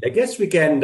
I guess we can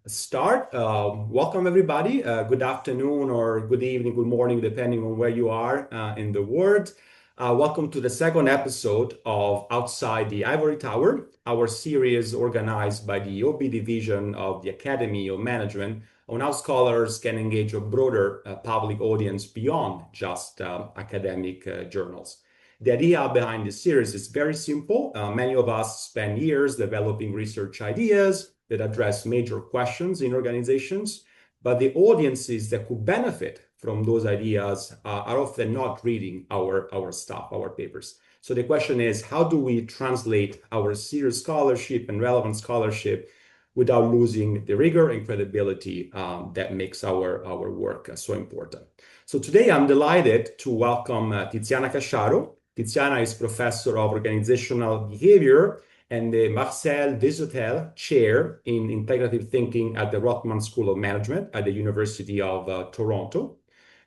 start. Welcome, everybody. Good afternoon or good evening, good morning, depending on where you are in the world. Welcome to the second episode of Outside the Ivory Tower, our series organized by the OB division of the Academy of Management on how scholars can engage a broader public audience beyond just academic journals. The idea behind this series is very simple. Many of us spend years developing research ideas that address major questions in organizations, but the audiences that could benefit from those ideas are often not reading our stuff, our papers. So the question is, how do we translate our serious scholarship and relevant scholarship without losing the rigor and credibility that makes our work so important? So today I'm delighted to welcome Tiziana Casciaro. Tiziana is professor of organizational behavior and the Marcel Deshotel Chair in Integrative Thinking at the Rotman School of Management at the University of Toronto.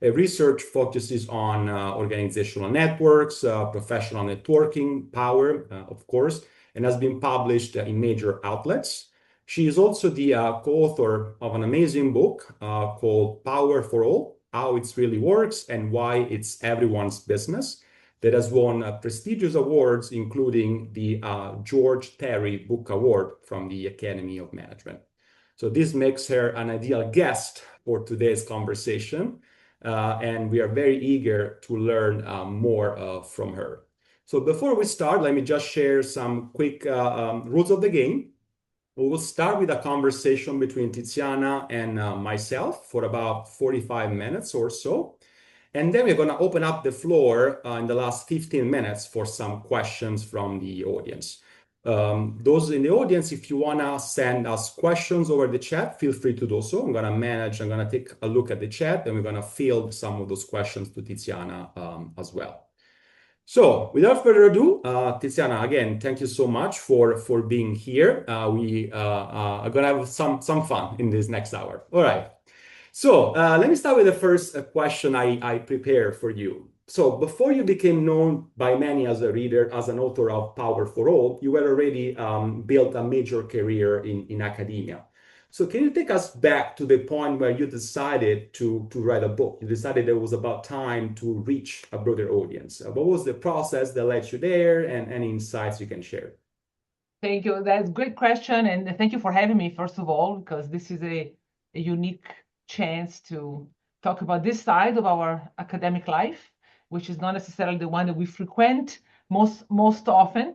Research focuses on organizational networks, professional networking, power, of course, and has been published in major outlets. She is also the co-author of an amazing book called Power for All, How It Really Works and Why It's Everyone's Business, that has won prestigious awards, including the George Terry Book Award from the Academy of Management. So this makes her an ideal guest for today's conversation, and we are very eager to learn more from her. So before we start, let me just share some quick rules of the game. We will start with a conversation between Tiziana and myself for about 45 minutes or so. And then we're going to open up the floor in the last 15 minutes for some questions from the audience. Those in the audience, if you want to send us questions over the chat, feel free to do so. I'm going to take a look at the chat, and we're going to field some of those questions to Tiziana as well. So without further ado, Tiziana, again, thank you so much for being here. We are going to have some fun in this next hour. All right. So let me start with the first question I prepared for you. So before you became known by many as a reader, as an author of Power for All, you were already built a major career in academia. So can you take us back to the point where you decided to write a book? You decided it was about time to reach a broader audience. What was the process that led you there, and any insights you can share? Thank you. That's a great question. And thank you for having me, first of all, because this is a unique chance to talk about this side of our academic life, which is not necessarily the one that we frequent most often.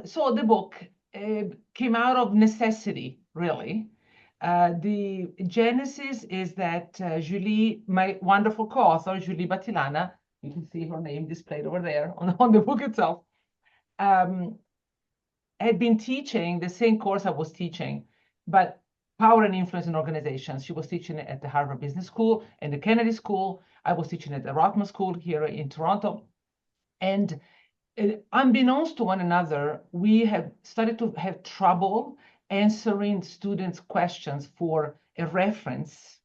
So the book came out of necessity, really. The genesis is that Julie, my wonderful co-author, Julie Battilana, you can see her name displayed over there on the book itself, had been teaching the same course I was teaching, but power and influence in organizations. She was teaching it at the Harvard Business School and the Kennedy School. I was teaching at the Rotman School here in Toronto. And unbeknownst to one another, we have started to have trouble answering students' questions for a reference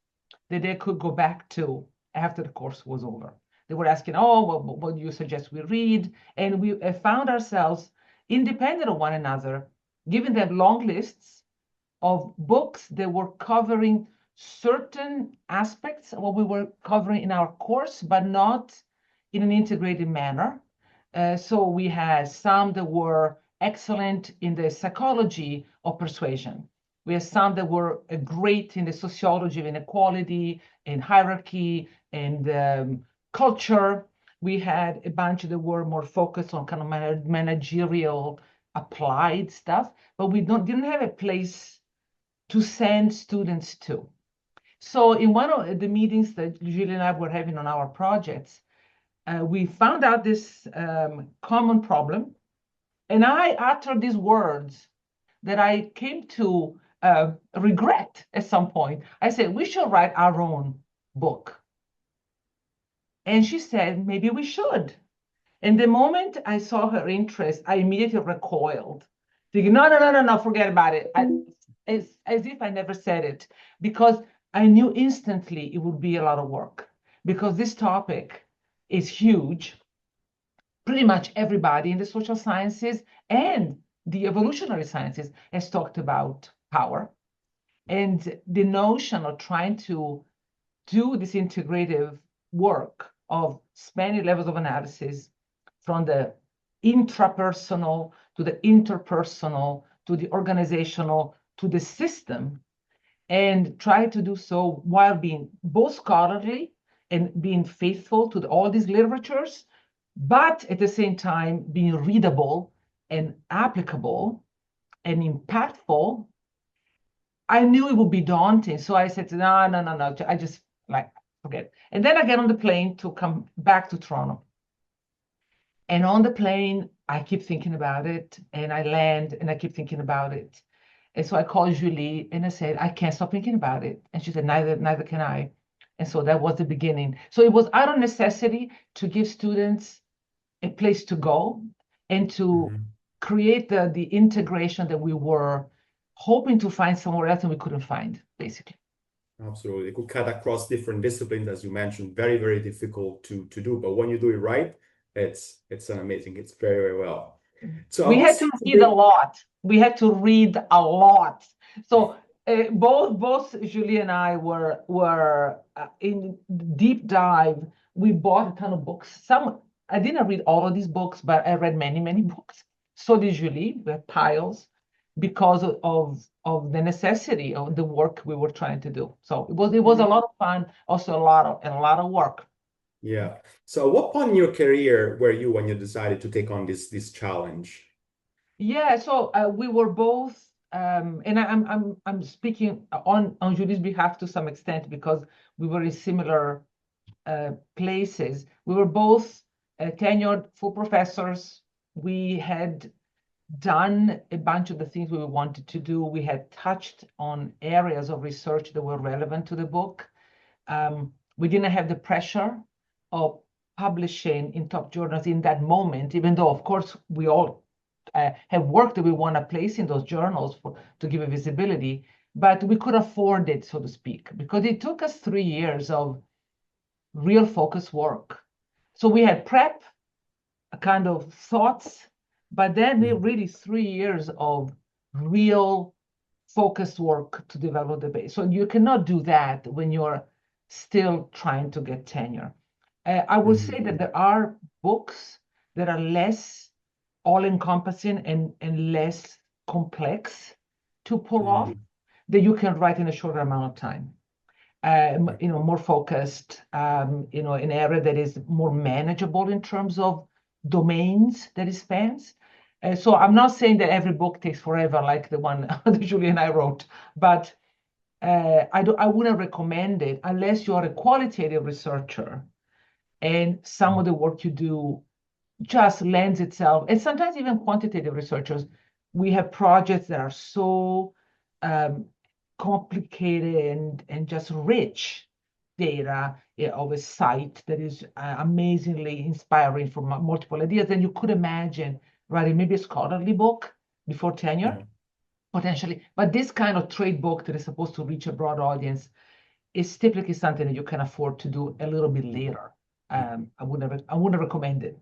that they could go back to after the course was over. They were asking, oh, what do you suggest we read? And we found ourselves independent of one another, giving them long lists of books that were covering certain aspects of what we were covering in our course, but not in an integrated manner. So we had some that were excellent in the psychology of persuasion. We had some that were great in the sociology of inequality and hierarchy and culture. We had a bunch that were more focused on kind of managerial applied stuff, but we didn't have a place to send students to. So in one of the meetings that Julie and I were having on our projects, we found out this common problem, and I uttered these words that I came to regret at some point. I said, we should write our own book. And she said, maybe we should. And the moment I saw her interest, I immediately recoiled, thinking, no, forget about it. As if I never said it, because I knew instantly it would be a lot of work, because this topic is huge. Pretty much everybody in the social sciences and the evolutionary sciences has talked about power, and the notion of trying to do this integrative work of many levels of analysis, from the intrapersonal to the interpersonal to the organizational to the system, and try to do so while being both scholarly and being faithful to all these literatures, but at the same time being readable and applicable and impactful. I knew it would be daunting. So I said, no, no, no, no. I just like, forget it. And then I get on the plane to come back to Toronto. And on the plane, I keep thinking about it. And I land and I keep thinking about it. And so I called Julie and I said, I can't stop thinking about it. And she said, neither can I. And so that was the beginning. So it was out of necessity to give students a place to go and to create the integration that we were hoping to find somewhere else and we couldn't find, basically. Absolutely. It could cut across different disciplines, as you mentioned, very, very difficult to do. But when you do it right, it's an amazing, it's very, very well. So we had to read a lot. We had to read a lot. So both Julie and I were in deep dive. We bought a ton of books. Some I didn't read all of these books, but I read many, many books. So did Julie. We had piles because of the necessity of the work we were trying to do. So it was a lot of fun, also a lot of work. Yeah. So what point in your career were you when you decided to take on this challenge? Yeah, so we were both, and I'm speaking on Julie's behalf to some extent because we were in similar places. We were both tenured full professors. We had done a bunch of the things we wanted to do. We had touched on areas of research that were relevant to the book. We didn't have the pressure of publishing in top journals in that moment, even though, of course, we all have work that we want to place in those journals to give it visibility, but we could afford it, so to speak, because it took us 3 years of real focus work. So we had prep, a kind of thoughts, but then really 3 years of real focused work to develop the base. So you cannot do that when you're still trying to get tenure. I would say that there are books that are less all-encompassing and less complex to pull off that you can write in a shorter amount of time. More focused, an area that is more manageable in terms of domains that it spans. So I'm not saying that every book takes forever, like the one that Julie and I wrote, but I wouldn't recommend it unless you're a qualitative researcher and some of the work you do just lends itself, and sometimes even quantitative researchers, we have projects that are so complicated and just rich data of a site that is amazingly inspiring from multiple ideas. And you could imagine writing maybe a scholarly book before tenure, potentially. But this kind of trade book that is supposed to reach a broad audience is typically something that you can afford to do a little bit later. I wouldn't recommend it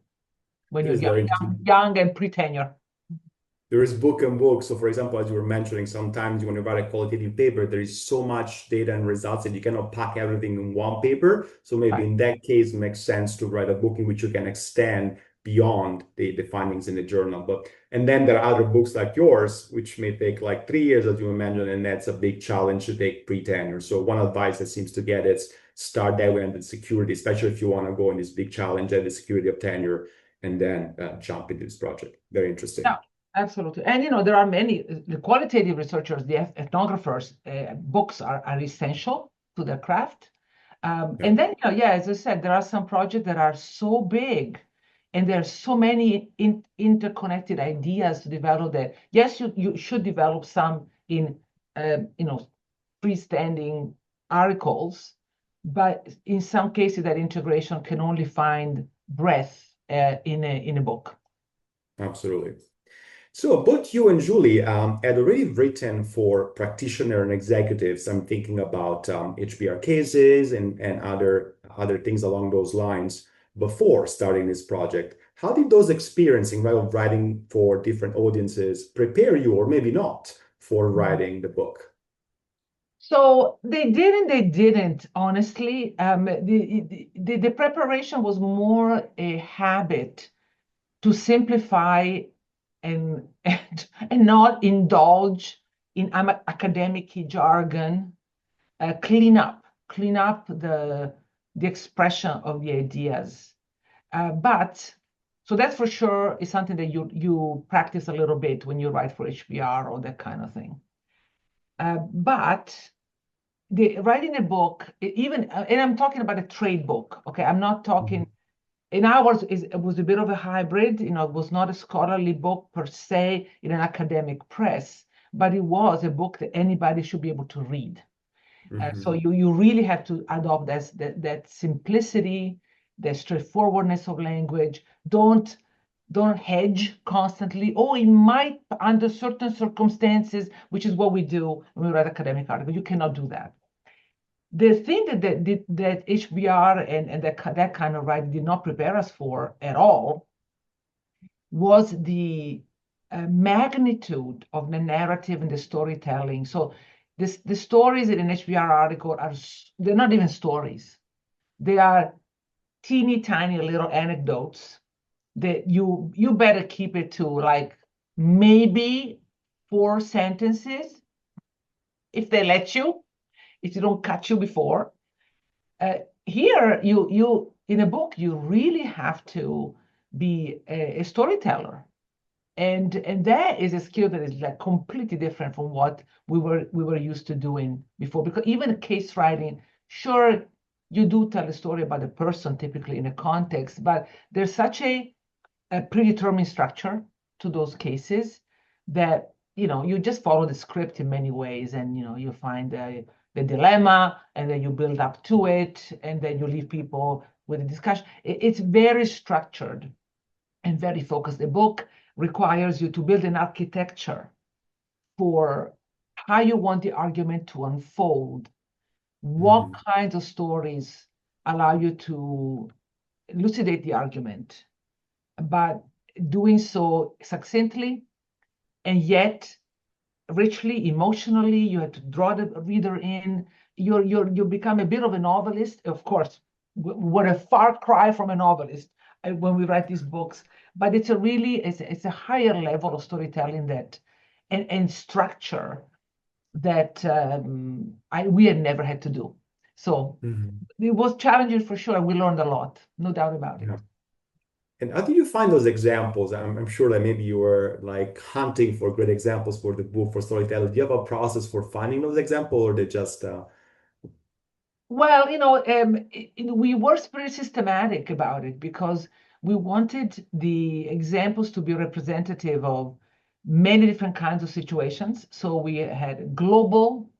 when you're young and pre-tenure. There is book and book. So for example, as you were mentioning, sometimes when you write a qualitative paper, there is so much data and results that you cannot pack everything in one paper. So maybe in that case, it makes sense to write a book in which you can extend beyond the findings in the journal. And then there are other books like yours, which may take like 3 years, as you mentioned, and that's a big challenge to take pre-tenure. So one advice that seems to get is start that way on the security, especially if you want to go in this big challenge at the security of tenure, and then jump into this project. Very interesting. Yeah, absolutely. And there are many the qualitative researchers, the ethnographers, books are essential to their craft. And then, as I said, there are some projects that are so big and there are so many interconnected ideas to develop that. Yes, you should develop some in, freestanding articles, but in some cases that integration can only find breadth in a book. Absolutely. So both you and Julie had already written for practitioner and executives. I'm thinking about HBR cases and other things along those lines before starting this project. How did those experiences while writing for different audiences prepare you, or maybe not, for writing the book? So they didn't, honestly. The preparation was more a habit to simplify and not indulge in academic jargon, clean up the expression of the ideas. But so that's for sure is something that you practice a little bit when you write for HBR or that kind of thing. But writing a book, even, and I'm talking about a trade book, okay? I'm not talking, in ours, it was a bit of a hybrid, it was not a scholarly book per se in an academic press, but it was a book that anybody should be able to read. So you really have to adopt that simplicity, the straightforwardness of language. Don't hedge constantly. Oh, it might under certain circumstances, which is what we do when we write academic articles. You cannot do that. The thing that HBR and that kind of writing did not prepare us for at all was the magnitude of the narrative and the storytelling. So the stories in an HBR article they're not even stories. They are teeny tiny little anecdotes that you better keep it to like maybe 4 sentences if they let you, if you don't cut you before. Here, you in a book, you really have to be a storyteller. And that is a skill that is like completely different from what we were used to doing before. Because even case writing, sure, you do tell a story about a person typically in a context, but there's such a predetermined structure to those cases that you just follow the script in many ways, and you find the dilemma, and then you build up to it, and then you leave people with a discussion. It's very structured and very focused. The book requires you to build an architecture for how you want the argument to unfold, what kinds of stories allow you to elucidate the argument, but doing so succinctly and yet richly, emotionally. You have to draw the reader in. You become a bit of a novelist. Of course, we're a far cry from a novelist when we write these books, but it's a higher level of storytelling and structure that we had never had to do. So it was challenging for sure. We learned a lot, no doubt about it. Yeah. And how do you find those examples? I'm sure that maybe you were like hunting for great examples for the book for storytelling. Do you have a process for finding those examples, or they just Well, we were pretty systematic about it because we wanted the examples to be representative of many different kinds of situations. So we had a global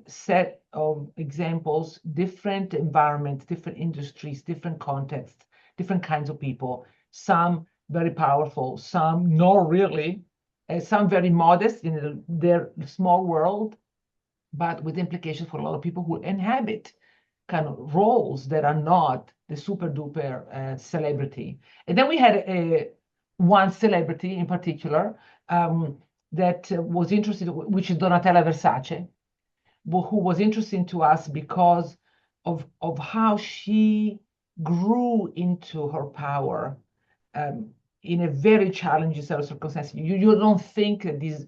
set of examples, different environments, different industries, different contexts, different kinds of people, some very powerful, some not really, some very modest in their small world, but with implications for a lot of people who inhabit kind of roles that are not the super duper celebrity. And then we had one celebrity in particular that was interested, which is Donatella Versace, who was interesting to us because of how she grew into her power in a very challenging set of circumstances. You don't think that these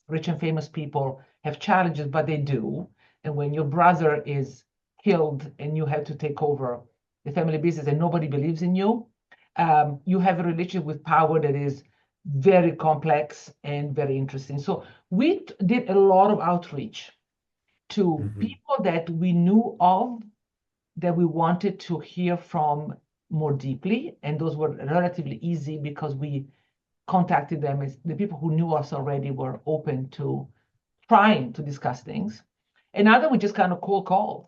rich and famous people have challenges, but they do. And when your brother is killed and you have to take over the family business and nobody believes in you, you have a relationship with power that is very complex and very interesting. So we did a lot of outreach to people that we knew of, that we wanted to hear from more deeply. And those were relatively easy because we contacted them as the people who knew us already were open to trying to discuss things. And other we just kind of cold called,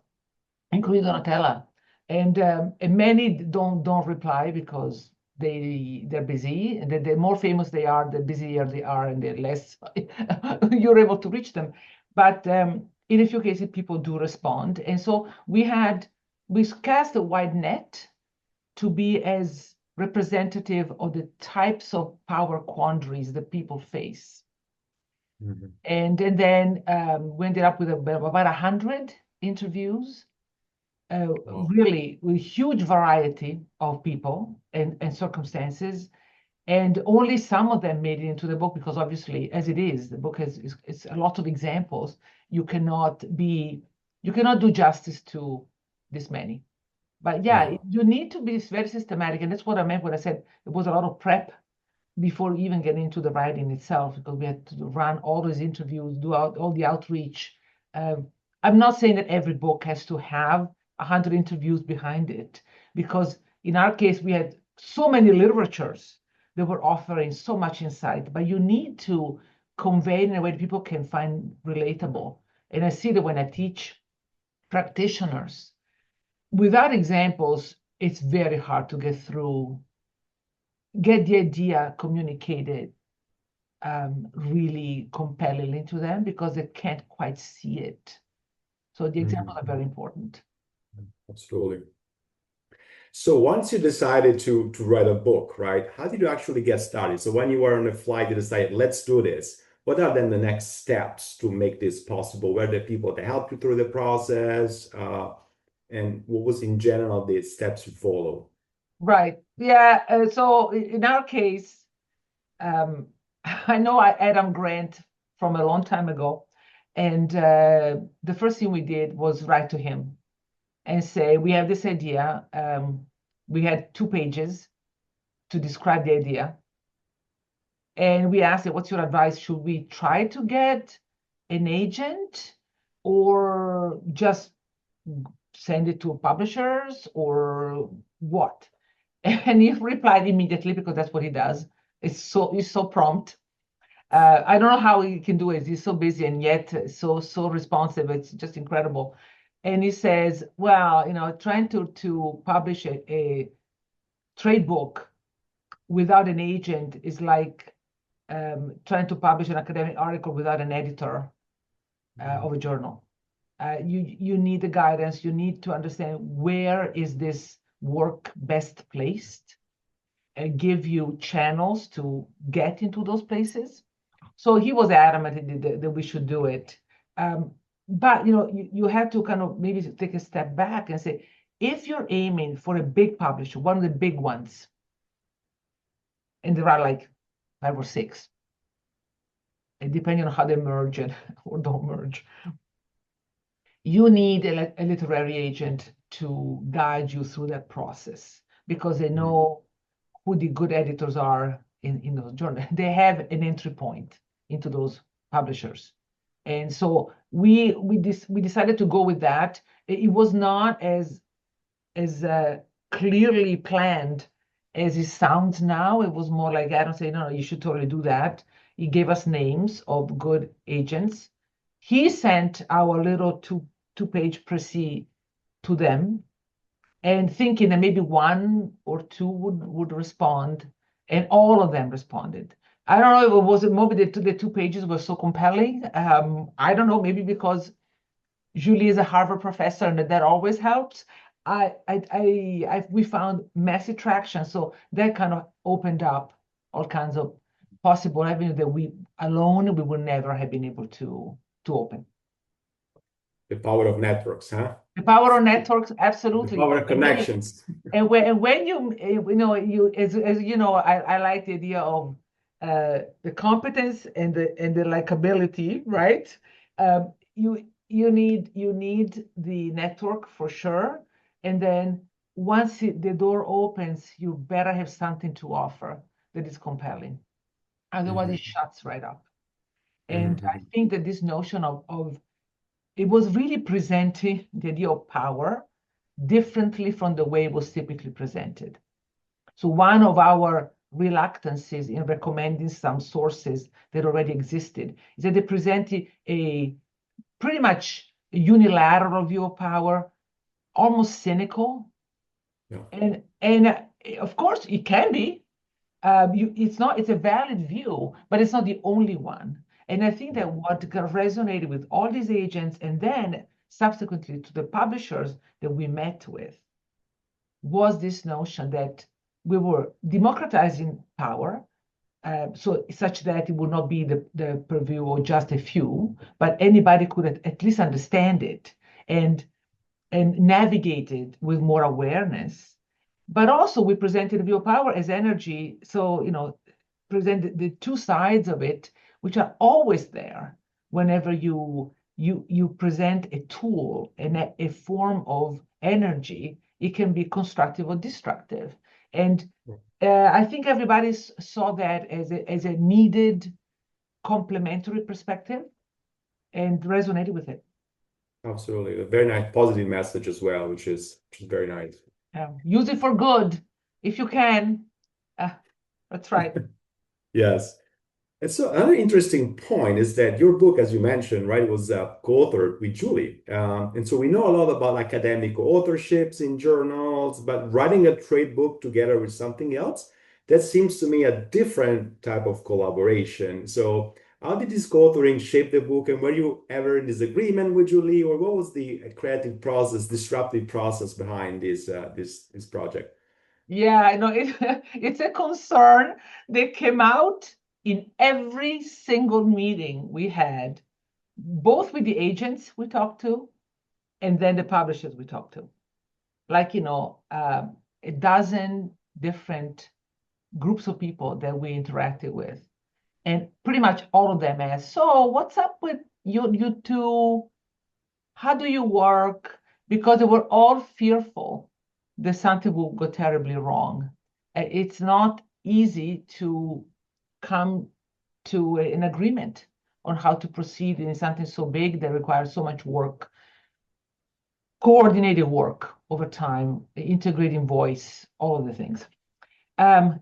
including Donatella. And many don't reply because they're busy, and the more famous they are, the busier they are, and the less you're able to reach them. But in a few cases, people do respond. And so we cast a wide net to be as representative of the types of power quandaries that people face. And then we ended up with about 100 interviews, really with huge variety of people and circumstances. And only some of them made it into the book because obviously, as it is, the book it's a lot of examples. You cannot do justice to this many. But yeah, No. you need to be very systematic. And that's what I meant when I said it was a lot of prep before even getting into the writing itself, because we had to run all those interviews, do all the outreach. I'm not saying that every book has to have 100 interviews behind it, because in our case, we had so many literatures that were offering so much insight, but you need to convey it in a way that people can find relatable. And I see that when I teach practitioners, without examples, it's very hard to get the idea communicated really compellingly to them because they can't quite see it. So the examples are very important. Absolutely. So once you decided to write a book, right? How did you actually get started? So when you were on a flight, you decided, let's do this. What are then the next steps to make this possible? Were there people to help you through the process? And what was in general the steps you follow? Right. Yeah. So in our case, I know Adam Grant from a long time ago. And the first thing we did was write to him and say, we have this idea. We had 2 pages to describe the idea. And we asked it, what's your advice? Should we try to get an agent or just send it to publishers or what? And he replied immediately because that's what he does. He's so prompt. I don't know how he can do it. He's so busy and yet so responsive. It's just incredible. And he says, well, trying to publish a trade book without an agent is like trying to publish an academic article without an editor of a journal. You need the guidance. You need to understand where is this work best placed, give you channels to get into those places. So he was adamant that we should do it. But you have to kind of maybe take a step back and say, if you're aiming for a big publisher, one of the big ones, and there are like 5 or 6, and depending on how they merge or don't merge, you need a literary agent to guide you through that process because they know who the good editors are in those journals. They have an entry point into those publishers. And so we decided to go with that. It was not as clearly planned as it sounds now. It was more like, I don't say, no, you should totally do that. He gave us names of good agents. He sent our little two-page précis to them, and thinking that maybe 1 or 2 would respond, and all of them responded. I don't know if it was maybe the 2 pages were so compelling. I don't know, maybe because Julie is a Harvard professor and that always helps. We found massive traction, so that kind of opened up all kinds of possible avenues that we would never have been able to open. The power of networks, huh? The power of networks, The absolutely. power of connections. And when you as you know, I like the idea of the competence and the likability, right? You need the network for sure, and then once the door opens, you better have something to offer that is compelling. Otherwise, it shuts right up. And I think that this notion of it was really presenting the idea of power differently from the way it was typically presented. So one of our reluctances in recommending some sources that already existed is that they presented a pretty much unilateral view of power, almost cynical. Yeah. And of course it can be. It's a valid view, but it's not the only one. And I think that what resonated with all these agents and then subsequently to the publishers that we met with was this notion that we were democratizing power, so such that it would not be the purview of just a few, but anybody could at least understand it and navigate it with more awareness. But also we presented the view of power as energy. So, present the two sides of it, which are always there whenever you present a tool and a form of energy. It can be constructive or destructive. And I think everybody saw that as a needed complementary perspective and resonated with it. Absolutely. A very nice positive message as well, which is very nice. Use it for good if you can. That's right. Yes. And so another interesting point is that your book, as you mentioned, right, was co-authored with Julie. And so we know a lot about academic authorships in journals, but writing a trade book together with something else, that seems to me a different type of collaboration. So how did this co-authoring shape the book, and were you ever in disagreement with Julie, or what was the creative process, disruptive process behind this project? Yeah, I know it's a concern that came out in every single meeting we had, both with the agents we talked to and then the publishers we talked to. Like, a dozen different groups of people that we interacted with. And pretty much all of them asked, so what's up with you two? How do you work? Because they were all fearful that something will go terribly wrong. It's not easy to come to an agreement on how to proceed in something so big that requires so much work, coordinated work over time, integrating voice, all of the things.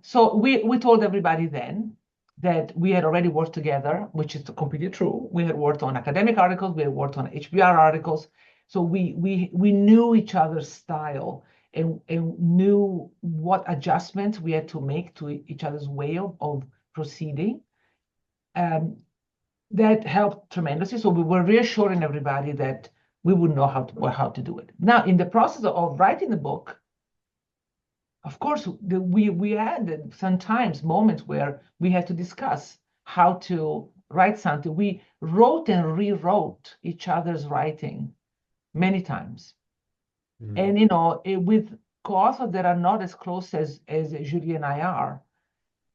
So we told everybody then that we had already worked together, which is completely true. We had worked on academic articles, we had worked on HBR articles. So we knew each other's style and knew what adjustments we had to make to each other's way of proceeding. That helped tremendously. So we were reassuring everybody that we would know how to do it. Now, in the process of writing the book, of course, we had sometimes moments where we had to discuss how to write something. We wrote and rewrote each other's writing many times. And, with co-authors that are not as close as Julie and I are,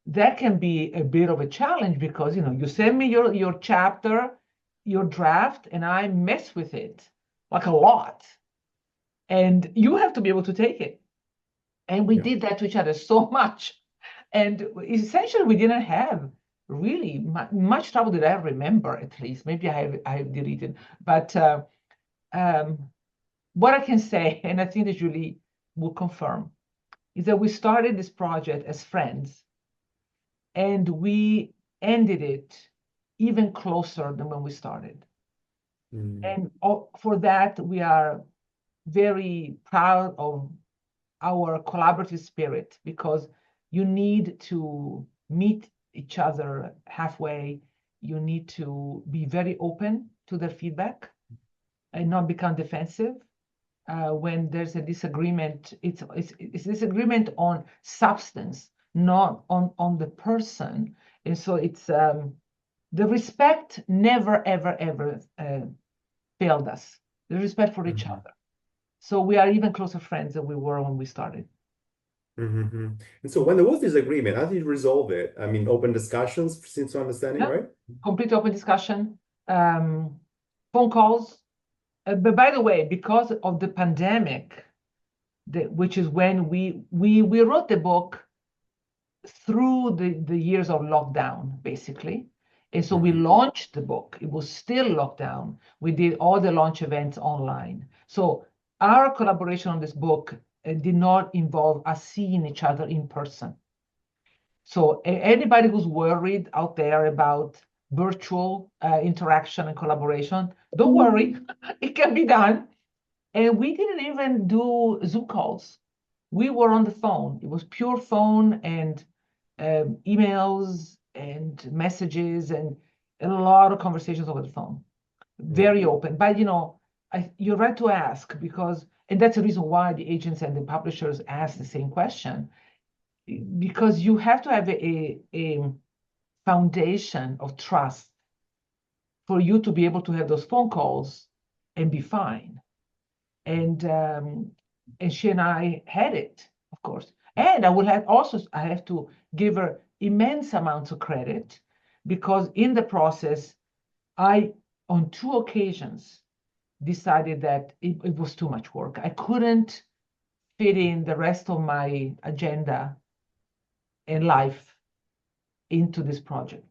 that can be a bit of a challenge because, you send me your chapter, your draft, and I mess with it like a lot. And you have to be able to take it. And we did that to each other so much. And essentially, we didn't have really much trouble that I remember, at least. Maybe I have deleted. But what I can say, and I think that Julie will confirm, is that we started this project as friends. And we ended it even closer than when we started. And for that, we are very proud of our collaborative spirit, because you need to meet each other halfway. You need to be very open to their feedback and not become defensive. When there's a disagreement, it's disagreement on substance, not on the person. And so it's the respect never, ever, ever failed us. The respect for each other. So we are even closer friends than we were when we started. And so when there was this agreement, how did you resolve it? I mean, open discussions, since understanding, Yeah. right? Complete open discussion, phone calls. But by the way, because of the pandemic, which is when we wrote the book through the years of lockdown, basically. And so we launched the book. It was still lockdown. We did all the launch events online. So our collaboration on this book did not involve us seeing each other in person. So anybody who's worried out there about virtual interaction and collaboration, don't worry, it can be done. And we didn't even do Zoom calls. We were on the phone. It was pure phone and emails and messages and a lot of conversations over the phone. Very open. But you're right to ask, because, and that's the reason why the agents and the publishers ask the same question. because you have to have a foundation of trust for you to be able to have those phone calls and be fine. And she and I had it, of course. And I have to give her immense amounts of credit, because in the process, I, on 2 occasions, decided that it was too much work. I couldn't fit in the rest of my agenda and life into this project.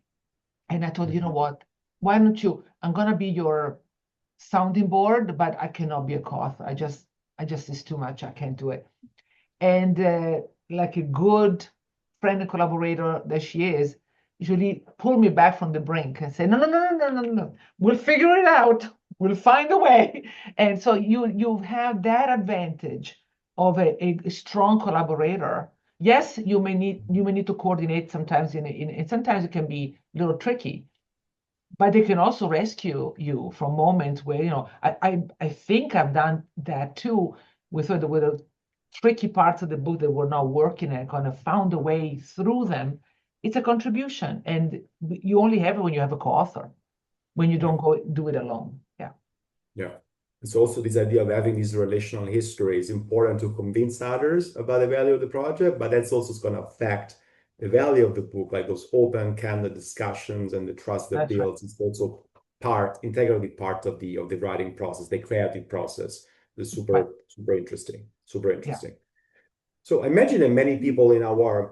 And I thought, you know what? Why don't you? I'm gonna be your sounding board, but I cannot be a co-author. It's too much. I can't do it. And like a good friend and collaborator that she is, usually pull me back from the brink and say, no, no, no, no, no, no, no. We'll figure it out. We'll find a way. And so you have that advantage of a strong collaborator. Yes, you may need to coordinate sometimes and sometimes it can be a little tricky, but they can also rescue you from moments where, I think I've done that too with the tricky parts of the book that were not working, and kind of found a way through them. It's a contribution, and you only have it when you have a co-author, when you don't go do it alone. Yeah. Yeah. It's also this idea of having this relational history is important to convince others about the value of the project, but that's also going to affect the value of the book, like those open, candid discussions and the trust that That's right. builds. It's also integrally part of the writing process, the creative process. It's Right. super interesting, super Yeah. interesting. So I imagine that many people in our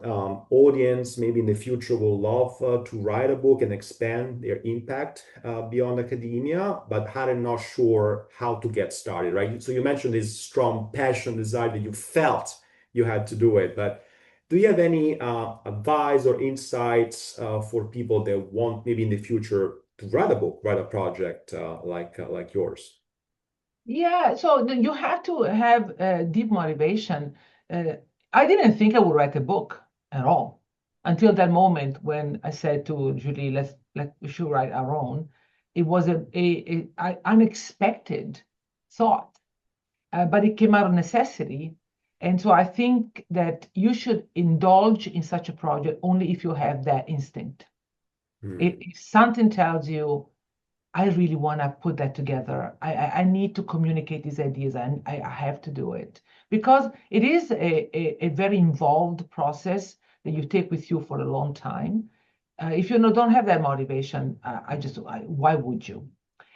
audience, maybe in the future, will love to write a book and expand their impact beyond academia, but are not sure how to get started, right? So you mentioned this strong passion, desire that you felt you had to do it, but do you have any advice or insights for people that want maybe in the future to write a book, write a project like yours? Yeah, so you have to have deep motivation. Uh, I didn't think I would write a book at all until that moment when I said to Julie, we should write our own. It was unexpected thought, but it came out of necessity. And so I think that you should indulge in such a project only if you have that instinct. Mm, If something tells you, I really want to put that together. I need to communicate these ideas, and I have to do it because it is a very involved process that you take with you for a long time. If you don't have that motivation, why would you?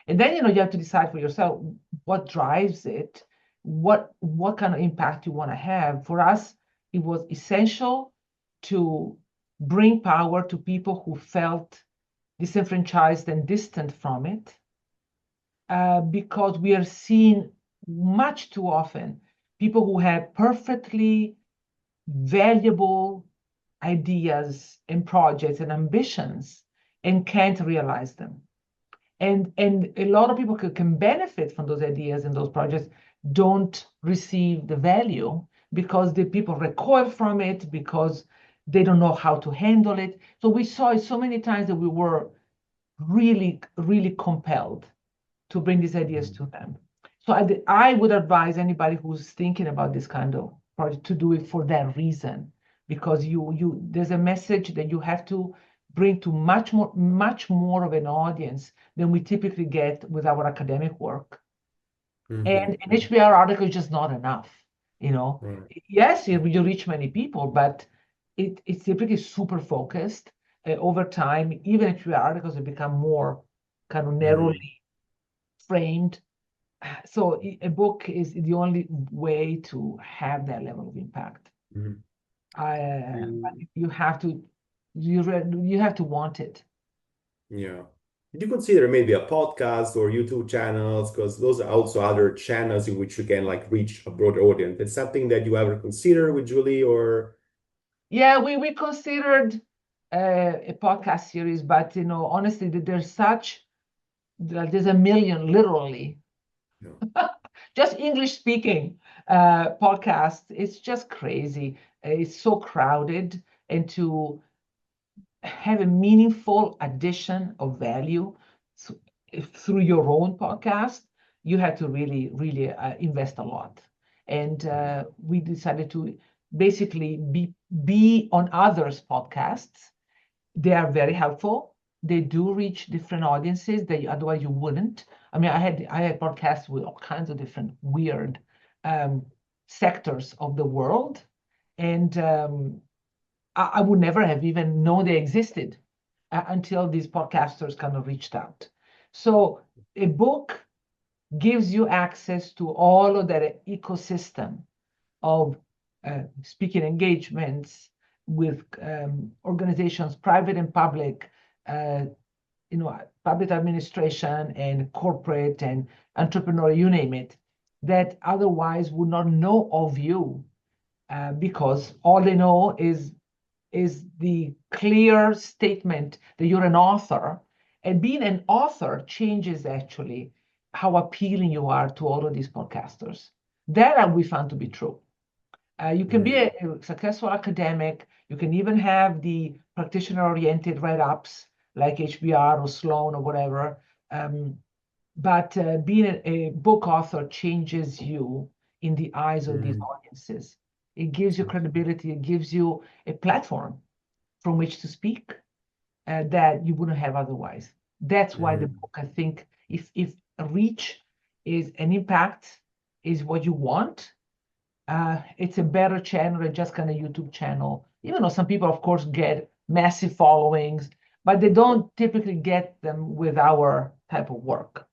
And then you have to decide for yourself what drives it, what kind of impact you want to have. For us, it was essential to bring power to people who felt disenfranchised and distant from it, because we are seeing much too often people who have perfectly valuable ideas and projects and ambitions and can't realize them. And a lot of people can benefit from those ideas and those projects, don't receive the value because the people recoil from it because they don't know how to handle it. So we saw it so many times that we were really, really compelled to bring these ideas mm, to them. So I would advise anybody who's thinking about this kind of project to do it for that reason, because there's a message that you have to bring to much more of an audience than we typically get with our academic work. And an mhm, HBR article is just not enough, you know. right. Yes, you reach many people, but it's typically super focused. Over time, even HBR articles have become more kind of Mm, narrowly framed. So a book is the only way to have that level of impact. mhm. But Mm, you have to you have to want it. yeah. Did you consider maybe a podcast or YouTube channels? Because those are also other channels in which you can like reach a broader audience. It's something that you ever consider with Julie or Yeah, we considered a podcast series, but honestly, there's a million literally no. just English speaking podcasts. It's just crazy. It's so crowded, and to have a meaningful addition of value through your own podcast, you have to really, really invest a lot. And we decided to basically be on others' podcasts. They are very helpful. They do reach different audiences that otherwise you wouldn't. I mean, I had podcasts with all kinds of different weird sectors of the world, and I would never have even known they existed until these podcasters kind of reached out. So a book gives you access to all of that ecosystem of speaking engagements with organizations, private and public, uh, public administration and corporate and entrepreneur, you name it, that otherwise would not know of you because all they know is the clear statement that you're an author. And being an author changes actually how appealing you are to all of these podcasters. That we found to be true. You can be a successful academic. You can even have the practitioner-oriented write-ups like HBR or Sloan or whatever. But being a book author changes you in the eyes of these audiences. It gives you credibility. It gives you a platform from which to speak that you wouldn't have otherwise. That's why the book, I think, if reach is an impact is what you want, it's a better channel than just kind of YouTube channel. Even though some people, of course, get massive followings, but they don't typically get them with our type of work.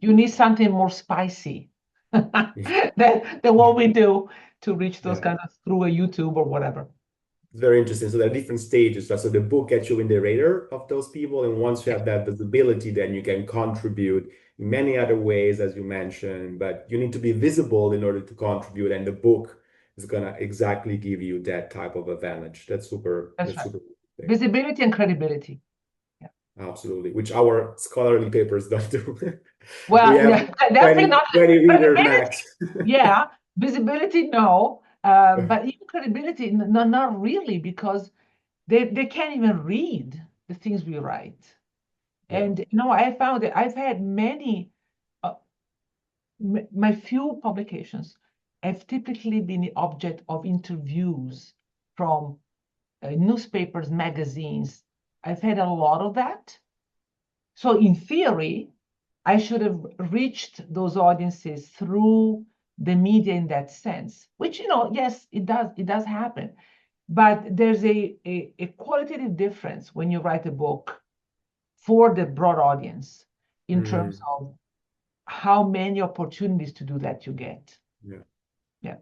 You need something more spicy than what we do to reach those kind of through a YouTube or whatever. It's very interesting. So there are different stages, right? So the book gets you in the radar of those people, and once you have that visibility, then you can contribute in many other ways, as you mentioned. But you need to be visible in order to contribute, and the book is gonna exactly give you that type of advantage. That's super. That's That's right. super. Visibility and credibility. Yeah. Absolutely, which our scholarly papers don't do. Well, We have yeah, definitely 20, not 20 reader credibility. max. Yeah, visibility, no. But even credibility, not really, because they can't even read the things we write. Yeah. And I found that I've had many, my few publications have typically been the object of interviews from newspapers, magazines. I've had a lot of that. So in theory, I should have reached those audiences through the media in that sense, which, yes, it does happen. But there's a qualitative difference when you write a book for the broad audience in terms of how many opportunities to do that you get. Yeah. Yeah.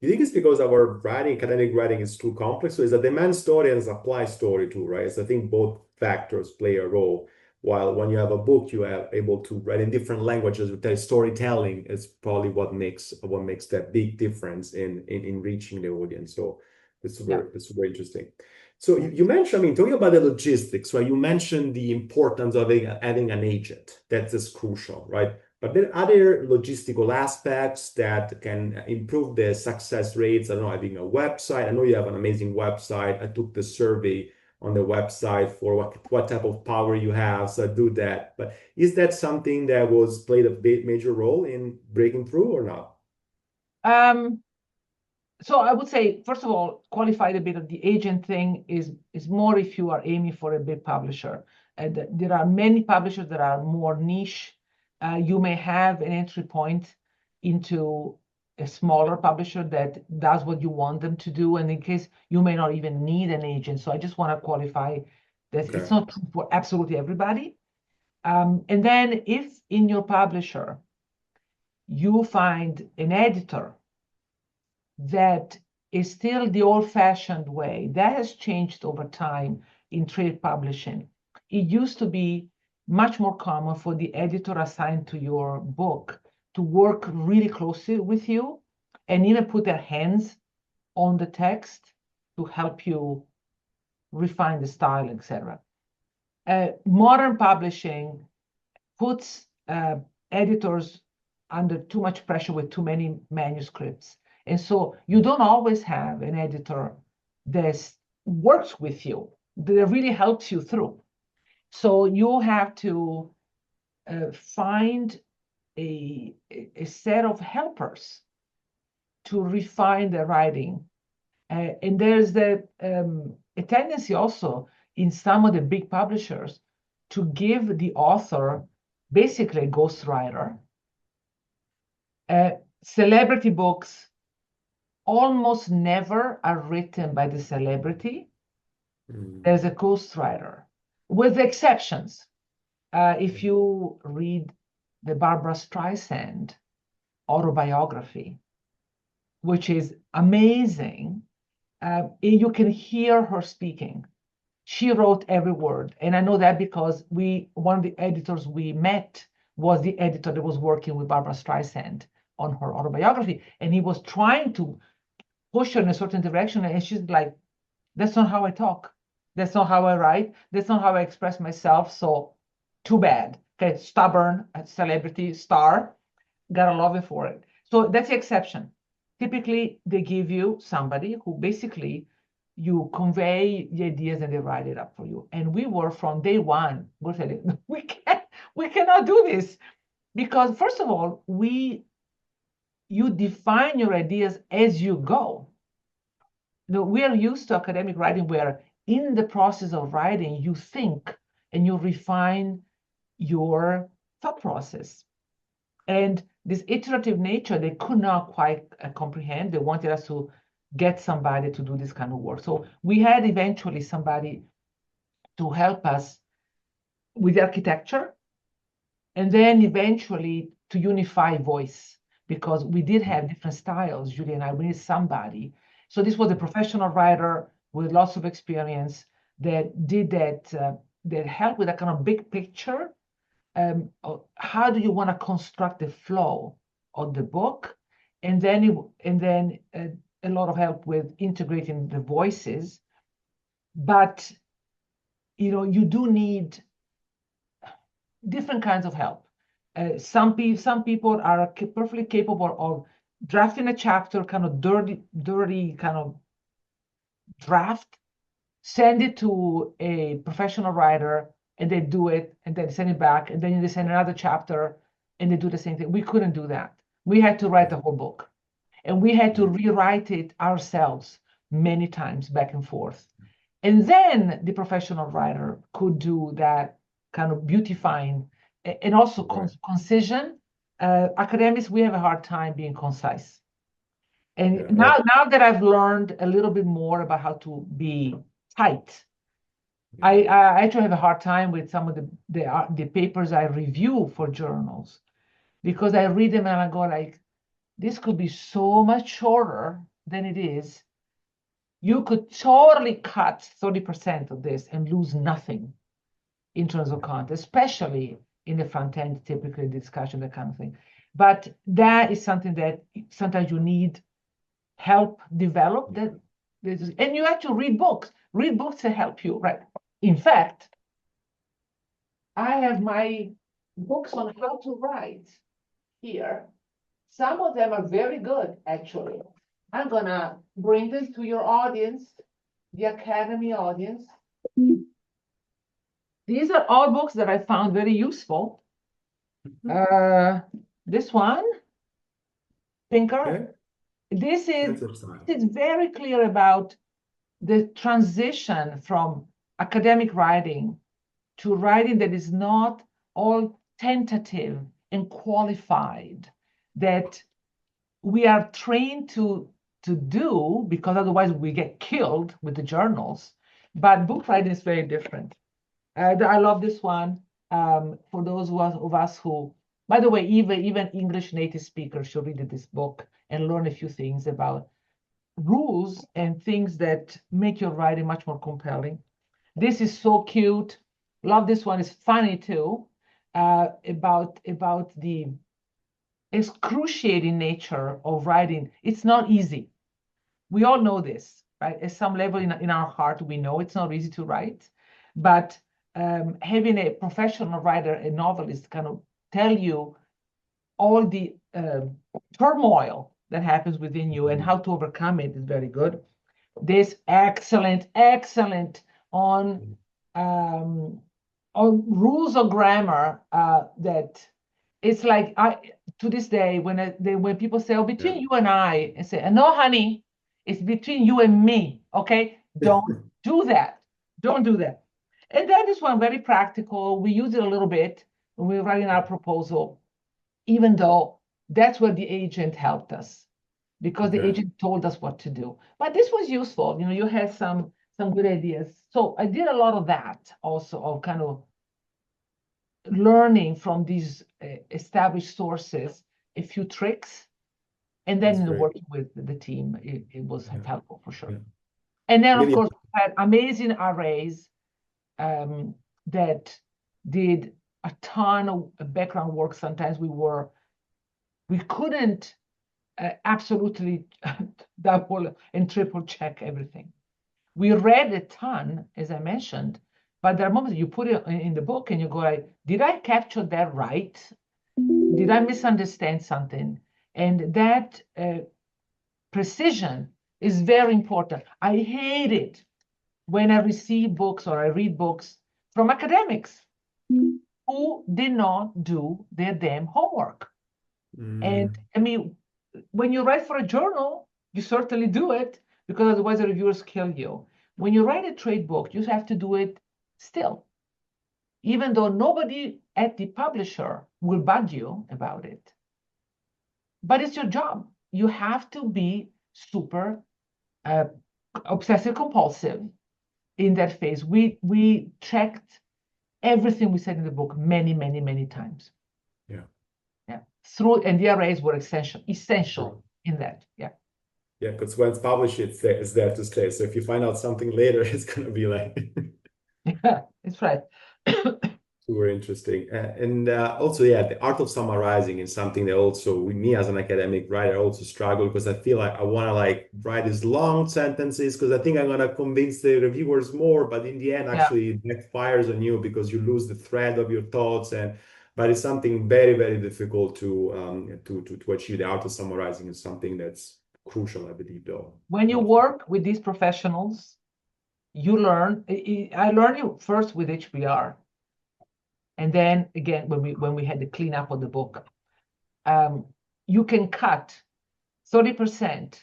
You think it's because our writing, academic writing, is too complex? So it's a demand story and a supply story too, right? So I think both factors play a role. While when you have a book, you are able to write in different languages. With that storytelling is probably what makes that big difference in reaching the audience. So it's super interesting. So you mentioned, I mean, talking about the logistics, right? You mentioned the importance of having an agent. That is crucial, right? But there are other logistical aspects that can improve the success rates. I don't know, having a website. I know you have an amazing website. I took the survey on the website for what type of power you have, so I do that. But is that something that was played a big major role in breaking through or not? So I would say, first of all, qualified a bit of the agent thing is more if you are aiming for a big publisher. And there are many publishers that are more niche. You may have an entry point into a smaller publisher that does what you want them to do. And in case you may not even need an agent. So I just want to qualify that it's not true for absolutely everybody. And then if in your publisher, you find an editor that is still the old-fashioned way. That has changed over time in trade publishing. It used to be much more common for the editor assigned to your book to work really closely with you and even put their hands on the text to help you refine the style, etc. Modern publishing puts editors under too much pressure with too many manuscripts. And so you don't always have an editor that works with you, that really helps you through. So you have to find a set of helpers to refine the writing. And there's a tendency also in some of the big publishers to give the author basically a ghostwriter. Celebrity books almost never are written by the celebrity. There's a ghostwriter, with exceptions. If you read the Barbra Streisand autobiography, which is amazing, you can hear her speaking. She wrote every word. And I know that because one of the editors we met was the editor that was working with Barbra Streisand on her autobiography. And he was trying to push her in a certain direction. And she's like, that's not how I talk. That's not how I write. That's not how I express myself. So too bad. Okay, stubborn celebrity star. Gotta love it for it. So that's the exception. Typically, they give you somebody who basically you convey the ideas and they write it up for you. And we were from day one, we're saying, we cannot do this because first of all, you define your ideas as you go. We are used to academic writing where in the process of writing, you think and you refine your thought process. And this iterative nature, they could not quite comprehend. They wanted us to get somebody to do this kind of work. So we had eventually somebody to help us with architecture, and then eventually to unify voice, because we did have different styles, Julie and I. We need somebody. So this was a professional writer with lots of experience that did that helped with a kind of big picture. How do you want to construct the flow of the book, and then a lot of help with integrating the voices. But you do need different kinds of help. Some people are perfectly capable of drafting a chapter, kind of dirty kind of draft, send it to a professional writer, and they do it, and then send it back, and then they send another chapter, and they do the same thing. We couldn't do that. We had to write the whole book, and we had to rewrite it ourselves many times back and forth. And then the professional writer could do that kind of beautifying and also concision. Academics, we have a hard time being concise. And now that I've learned a little bit more about how to be tight, I actually have a hard time with some of the papers I review for journals, because I read them and I go like, this could be so much shorter than it is. You could totally cut 30% of this and lose nothing in terms of content, especially in the front end, typically discussion, that kind of thing. But that is something that sometimes you need help develop. And you have to read books. Read books to help you, right? In fact, I have my books on how to write here. Some of them are very good, actually. I'm gonna bring this to your audience, the Academy audience. These are all books that I found very useful. This one, Thinker. Okay. This is very clear about the transition from academic writing to writing that is not all tentative and qualified, that we are trained to do, because otherwise we get killed with the journals. But book writing is very different. I love this one. For those of us who, by the way, even English native speakers should read this book and learn a few things about rules and things that make your writing much more compelling. This is so cute. Love this one. It's funny too, about the excruciating nature of writing. It's not easy. We all know this, right? At some level in our heart, we know it's not easy to write. But having a professional writer, a novelist, kind of tell you all the turmoil that happens within you and how to overcome it is very good. This excellent on rules of grammar that it's like to this day when people say, "Oh, between you and I say, no, honey, it's between you and me." Okay, don't do that. Don't do that. And that is one very practical. We use it a little bit when we're writing our proposal, even though that's where the agent helped us, because the agent told us what to do. But this was useful. You had some good ideas. So I did a lot of that also, of kind of learning from these established sources a few tricks, and then working with the team, it was helpful for sure. And then, of course, we had amazing arrays that did a ton of background work. Sometimes we couldn't absolutely double and triple check everything. We read a ton, as I mentioned, but there are moments you put it in the book and you go like, did I capture that right? Did I misunderstand something? And that precision is very important. I hate it when I receive books or I read books from academics who did not do their damn homework. And I mean, when you write for a journal, you certainly do it, because otherwise the reviewers kill you. When you write a trade book, you have to do it still, even though nobody at the publisher will bug you about it. But it's your job. You have to be super obsessive compulsive in that phase. We checked everything we said in the book many, many, many times. Yeah. And the arrays were essential in that. Yeah, because when it's published, it's there to stay. So if you find out something later, it's going to be like yeah, it's right. super interesting. And also, the art of summarizing is something that also, with me as an academic writer, also struggle, because I feel like I want to write these long sentences because I think I'm going to convince the reviewers more, but in the end, actually, it backfires on you because you lose the thread of your thoughts. But it's something very, very difficult to achieve. The art of summarizing is something that's crucial, I believe, though. When you work with these professionals, you learn. I learned it first with HBR. And then again, when we had the cleanup of the book, you can cut 30%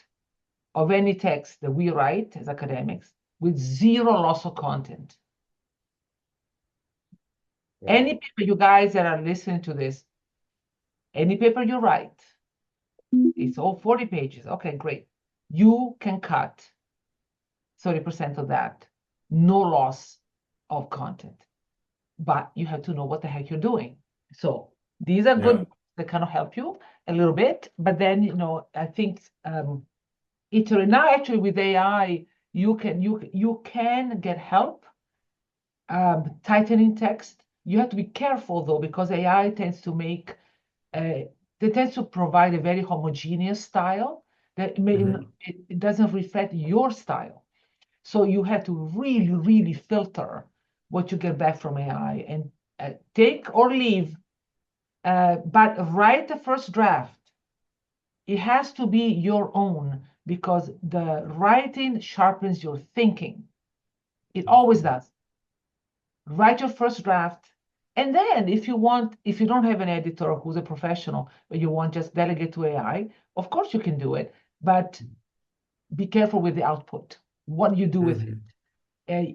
of any text that we write as academics with zero loss of content. Wow. Any paper, you guys that are listening to this, any paper you write, it's all 40 pages. Okay, great. You can cut 30% of that, no loss of content. But you have to know what the heck you're doing. So these are good that kind of help you a little bit. But then, I think now actually with AI, you can get help tightening text. You have to be careful though, because AI tends to provide a very homogeneous style that it doesn't reflect your style. So you have to really, really filter what you get back from AI and take or leave, but write the first draft. It has to be your own, because the writing sharpens your thinking. It always does. Write your first draft. And then if you don't have an editor who's a professional, but you want just delegate to AI, of course you can do it, but be careful with the output. What you do with it.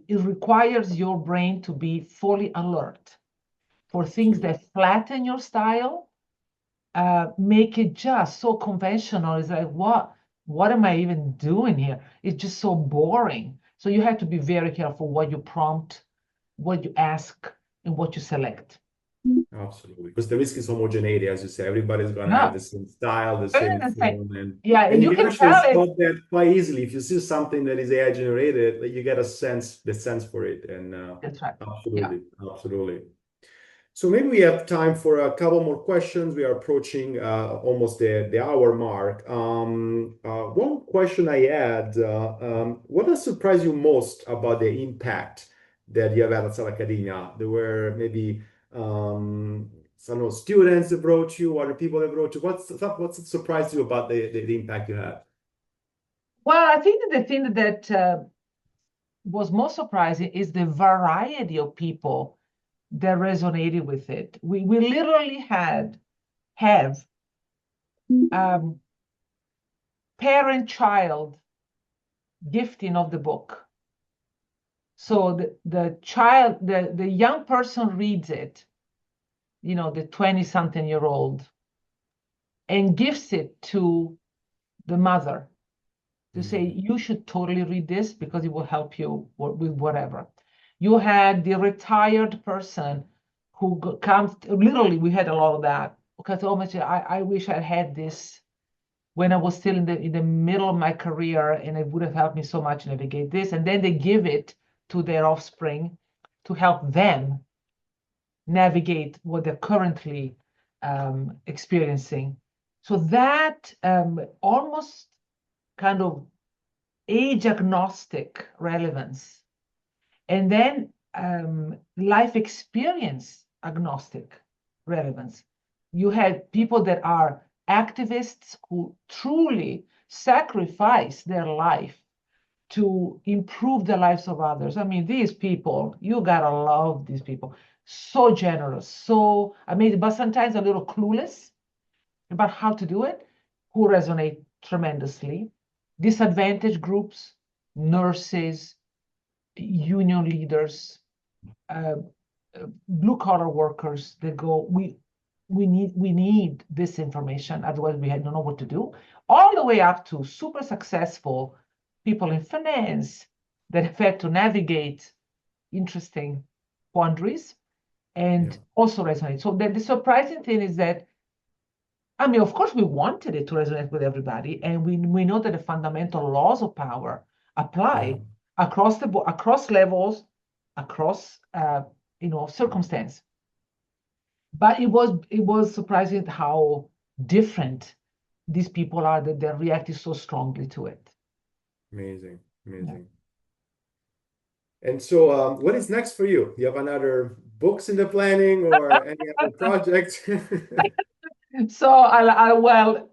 It requires your brain to be fully alert for things that flatten your style, make it just so conventional. It's like, what am I even doing here? It's just so boring. So you have to be very careful what you prompt, what you ask, and what you select. Absolutely, because the risk is homogeneity, as you say. Everybody's going to have the same style, the same form, and you can actually spot that quite easily. If you see something that is AI generated, you get the sense for it. And that's right. Absolutely. So maybe we have time for a couple more questions. We are approaching almost the hour mark. One question I had: what has surprised you most about the impact that you have had at Sal Academia? There were maybe some students that brought you, other people that brought you. What's surprised you about the impact you had? Well, I think that the thing that was most surprising is the variety of people that resonated with it. We literally had have um, parent-child gifting of the book. So the young person reads it, the 20-something-year-old, and gives it to the mother to say, you should totally read this because it will help you with whatever. You had the retired person who comes, literally, we had a lot of that, because almost, I wish I had this when I was still in the middle of my career, and it would have helped me so much navigate this. And then they give it to their offspring to help them navigate what they're currently experiencing. So that almost kind of age agnostic relevance, and then life experience agnostic relevance. You had people that are activists who truly sacrifice their life to improve the lives of others. I mean, these people, you gotta love these people. So generous, so amazing, but sometimes a little clueless about how to do it, who resonate tremendously. Disadvantaged groups, nurses, union leaders, blue collar workers that go, we need this information, otherwise we don't know what to do, all the way up to super successful people in finance that have had to navigate interesting quandaries and also resonate. So the surprising thing is that, I mean, of course, we wanted it to resonate with everybody, and we know that the fundamental laws of power apply across the board, across levels, across circumstance. But it was surprising how different these people are, that they're reacting so strongly to it. Amazing, Yeah. amazing. And so, what is next for you? Do you have another books in the planning or any other projects? So well,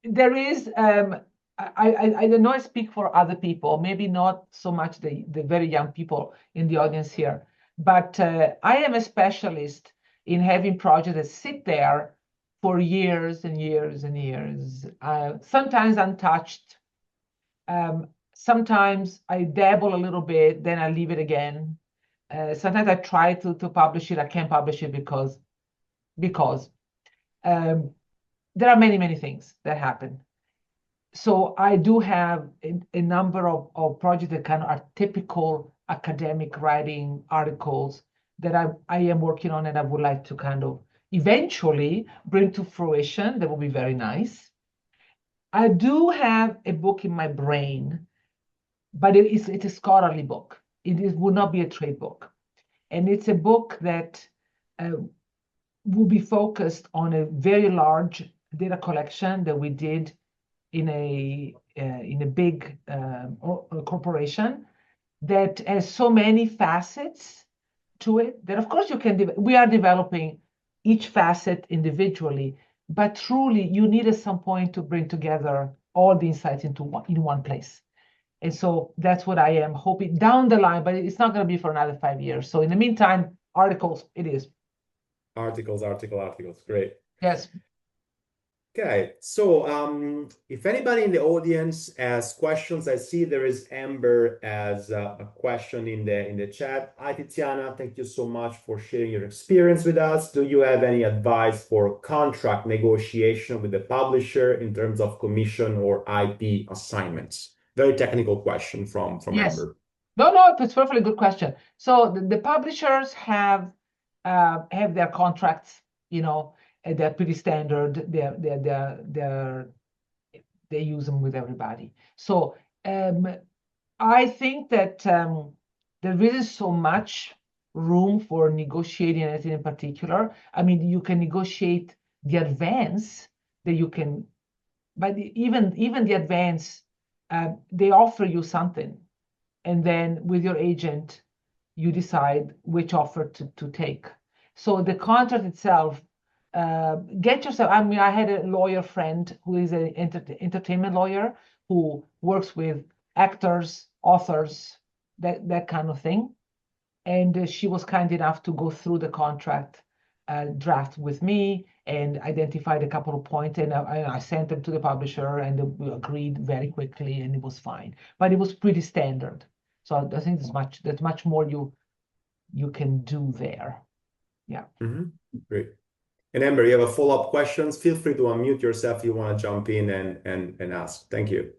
there is I don't know, I speak for other people, maybe not so much the very young people in the audience here, but I am a specialist in having projects that sit there for years and years and years, sometimes untouched. Sometimes I dabble a little bit, then I leave it again. Sometimes I try to publish it. I can't publish it because there are many things that happen. So I do have a number of projects that kind of are typical academic writing articles that I am working on, and I would like to kind of eventually bring to fruition. That would be very nice. I do have a book in my brain, but it's a scholarly book. It would not be a trade book. And it's a book that will be focused on a very large data collection that we did in a big corporation that has so many facets to it that, of course, we are developing each facet individually, but truly you need at some point to bring together all the insights in one place. And so that's what I am hoping down the line, but it's not going to be for another 5 years. So in the meantime, articles, it is. Articles. Great. Yes. Okay, so if anybody in the audience has questions, I see there is Amber as a question in the chat. Hi, Tiziana, thank you so much for sharing your experience with us. Do you have any advice for contract negotiation with the publisher in terms of commission or IP assignments? Very technical question from Yes. Amber. No, it's a perfectly good question. So the publishers have their contracts, and they're pretty standard. They use them with everybody. So I think that there isn't so much room for negotiating anything in particular. I mean, you can negotiate the advance that you can, but even the advance, they offer you something, and then with your agent, you decide which offer to take. So the contract itself, get yourself. I mean, I had a lawyer friend who is an entertainment lawyer who works with actors, authors, that kind of thing. And she was kind enough to go through the contract draft with me and identified a couple of points, and I sent them to the publisher, and we agreed very quickly, and it was fine. But it was pretty standard. So I think there's much more you can do there. Yeah. Great. And Amber, you have a follow-up questions? Feel free to unmute yourself if you want to jump in and ask. Thank you.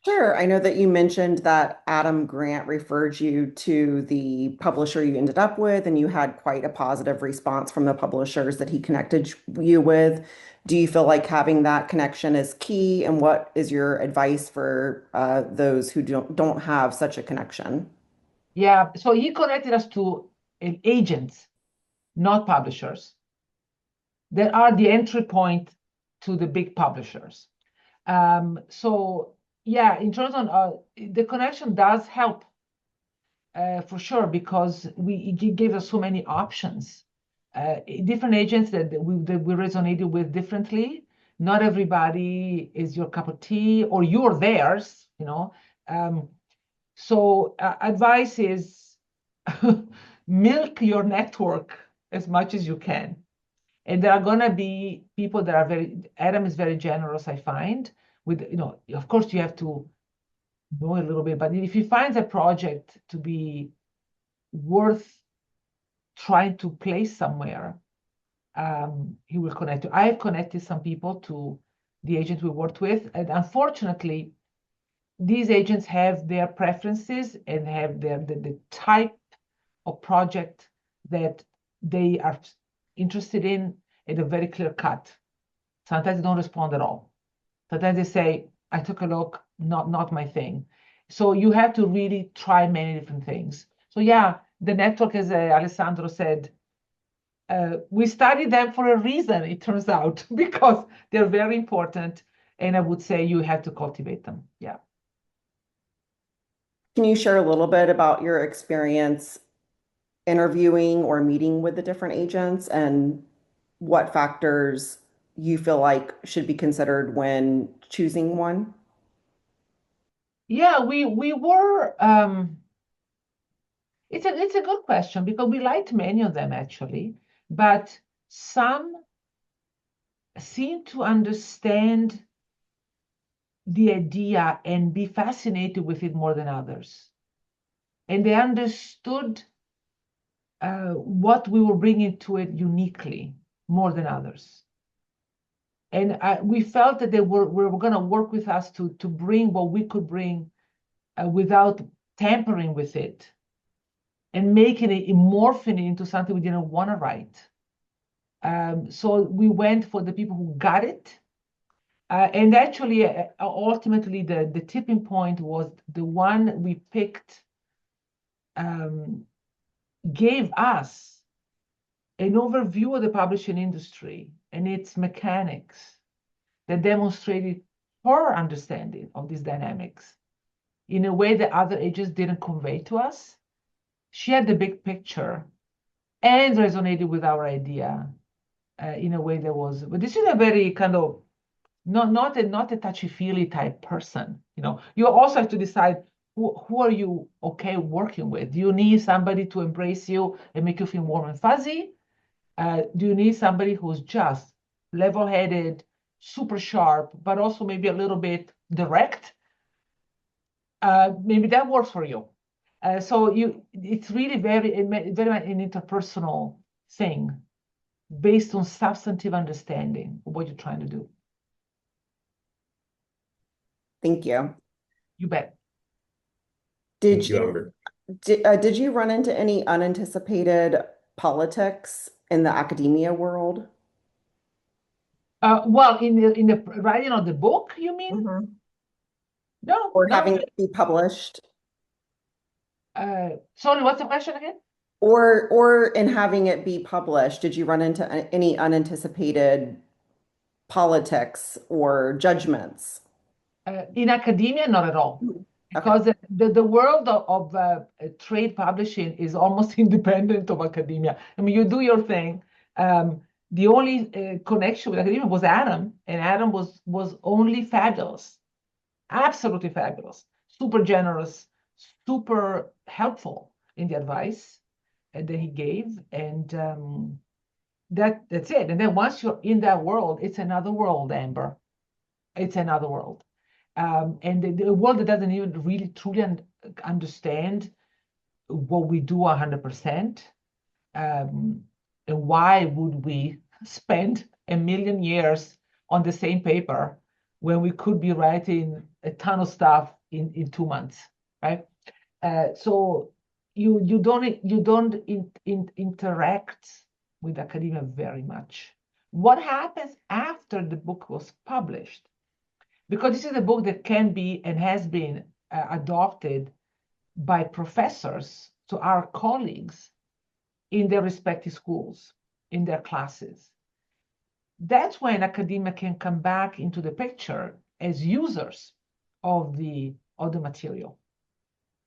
Sure. I know that you mentioned that Adam Grant referred you to the publisher you ended up with, and you had quite a positive response from the publishers that he connected you with. Do you feel like having that connection is key? And what is your advice for those who don't have such a connection? Yeah. So he connected us to agents, not publishers, that are the entry point to the big publishers. So yeah, in terms of the connection does help for sure, because it gave us so many options, different agents that we resonated with differently. Not everybody is your cup of tea or you're theirs, you know. So advice is milk your network as much as you can. And there are going to be people that are Adam is very generous, I find, with, of course you have to know a little bit, but if he finds a project to be worth trying to place somewhere, he will connect you. I have connected some people to the agent we worked with, and unfortunately, these agents have their preferences and have the type of project that they are interested in a very clear cut. Sometimes they don't respond at all. Sometimes they say, I took a look, not my thing. So you have to really try many different things. So yeah, the network, as Alessandro said, we study them for a reason, it turns out, because they're very important. And I would say you have to cultivate them. Yeah. Can you share a little bit about your experience interviewing or meeting with the different agents and what factors you feel like should be considered when choosing one? Yeah, we were. It's a good question, because we liked many of them actually, but some seem to understand the idea and be fascinated with it more than others. And they understood what we were bringing to it uniquely more than others. And we felt that they were going to work with us to bring what we could bring without tampering with it and making it, morphing it into something we didn't want to write. So we went for the people who got it. And actually, ultimately, the tipping point was the one we picked gave us an overview of the publishing industry and its mechanics that demonstrated her understanding of these dynamics in a way that other agents didn't convey to us. She had the big picture and resonated with our idea in a way that was, but this is a very kind of not a touchy-feely type person. You also have to decide who are you okay working with. Do you need somebody to embrace you and make you feel warm and fuzzy? Do you need somebody who's just level-headed, super sharp, but also maybe a little bit direct? Maybe that works for you. So it's really very much an interpersonal thing based on substantive understanding of what you're trying to do. Thank you. You bet. Did Thank you, Amber. did you run into any unanticipated politics in the academia world? Well, in the writing of the book, you mean? Mhm. No, Or no. having it be published? Sorry, what's the question again? Or in having it be published, did you run into any unanticipated politics or judgments? In academia, not at all, Okay. because the world of trade publishing is almost independent of academia. I mean, you do your thing. The only connection with academia was Adam, and Adam was only fabulous, absolutely fabulous, super generous, super helpful in the advice that he gave, and that's it. And then once you're in that world, it's another world, Amber. It's another world. And the world that doesn't even really truly understand what we do 100%. And why would we spend 1,000,000 years on the same paper when we could be writing a ton of stuff in 2 months, right? So you don't interact with academia very much. What happens after the book was published? Because this is a book that can be and has been adopted by professors to our colleagues in their respective schools, in their classes. That's when academia can come back into the picture as users of the material.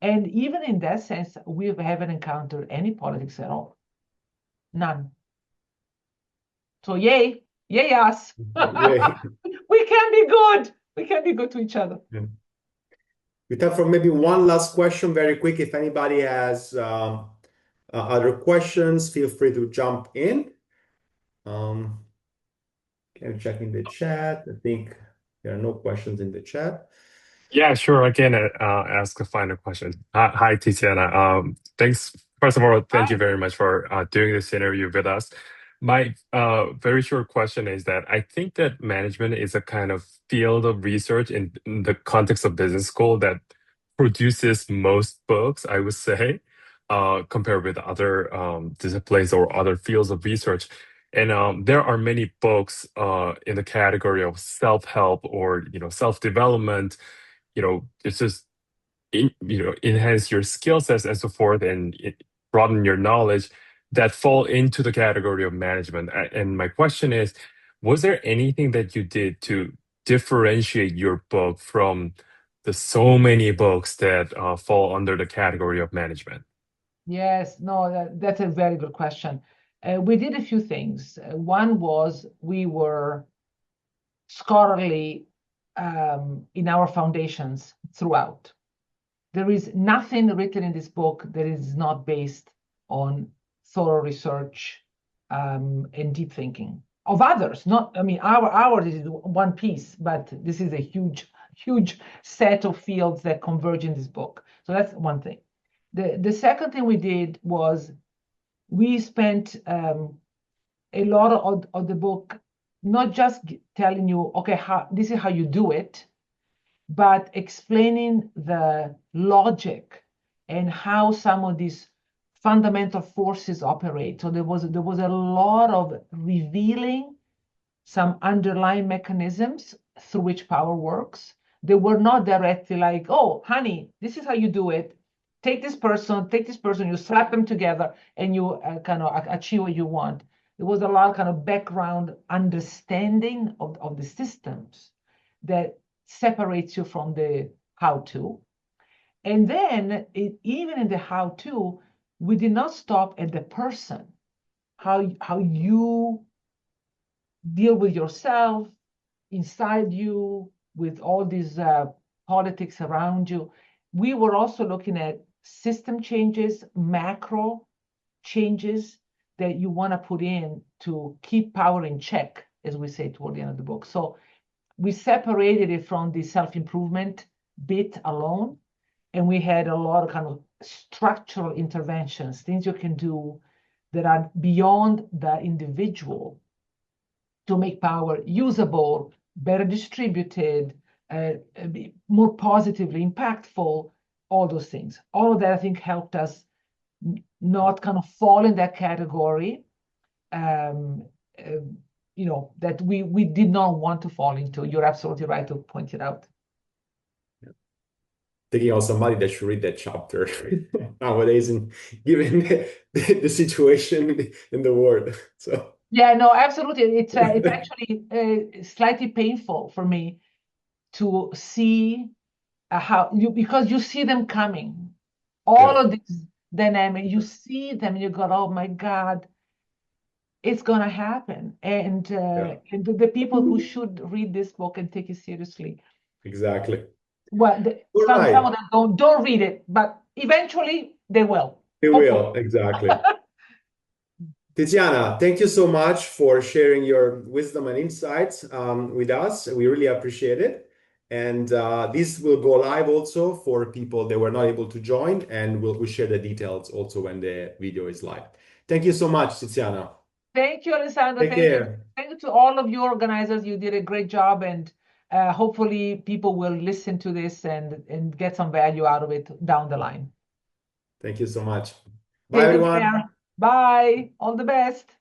And even in that sense, we haven't encountered any politics at all. None. So yay us. Yay. We can be good. We can be good to each other. Yeah. We have for maybe one last question, very quick. If anybody has other questions, feel free to jump in. Can you check in the chat? I think there are no questions in the chat. Yeah, sure. I can ask a final question. Hi, Tiziana. Thanks. First of all, thank you very much for doing this interview with us. My very short question is that I think that management is a kind of field of research in the context of business school that produces most books, I would say, compared with other disciplines or other fields of research. And there are many books in the category of self-help or self-development. It's just enhance your skill sets and so forth, and broaden your knowledge that fall into the category of management. And my question is, was there anything that you did to differentiate your book from the so many books that fall under the category of management? Yes, no, that's a very good question. We did a few things. One was we were scholarly in our foundations throughout. There is nothing written in this book that is not based on thorough research and deep thinking of others. Ours is one piece, but this is a huge set of fields that converge in this book. So that's one thing. The second thing we did was we spent a lot of the book not just telling you, okay, this is how you do it, but explaining the logic and how some of these fundamental forces operate. So there was a lot of revealing some underlying mechanisms through which power works. They were not directly like, oh, honey, this is how you do it. Take this person, you slap them together, and you kind of achieve what you want. There was a lot of kind of background understanding of the systems that separates you from the how-to. And then, even in the how-to, we did not stop at the person, how you deal with yourself, inside you, with all these politics around you. We were also looking at system changes, macro changes that you want to put in to keep power in check, as we say toward the end of the book. So we separated it from the self-improvement bit alone, and we had a lot of kind of structural interventions, things you can do that are beyond the individual to make power usable, better distributed, more positively impactful, all those things. All of that, I think, helped us not kind of fall in that category, that we did not want to fall into. You're absolutely right to point it out. Yeah. Thinking of somebody that should read that chapter nowadays, and given the situation in the world. So yeah, no, absolutely. It's actually slightly painful for me to see because you see them coming, all of these dynamics, you see them, and you go, oh my God, it's gonna happen. And the people who should read this book and take it seriously. Exactly. Well, some of them don't read it, but eventually they will. They will, exactly. Tiziana, thank you so much for sharing your wisdom and insights with us. We really appreciate it. And this will go live also for people that were not able to join, and we'll share the details also when the video is live. Thank you so much, Tiziana. Thank you, Alessandro. Take care. Thank you to all of you organizers. You did a great job, and hopefully people will listen to this and get some value out of it down the line. Thank you so much. Bye, Take everyone. care. Bye. All the best.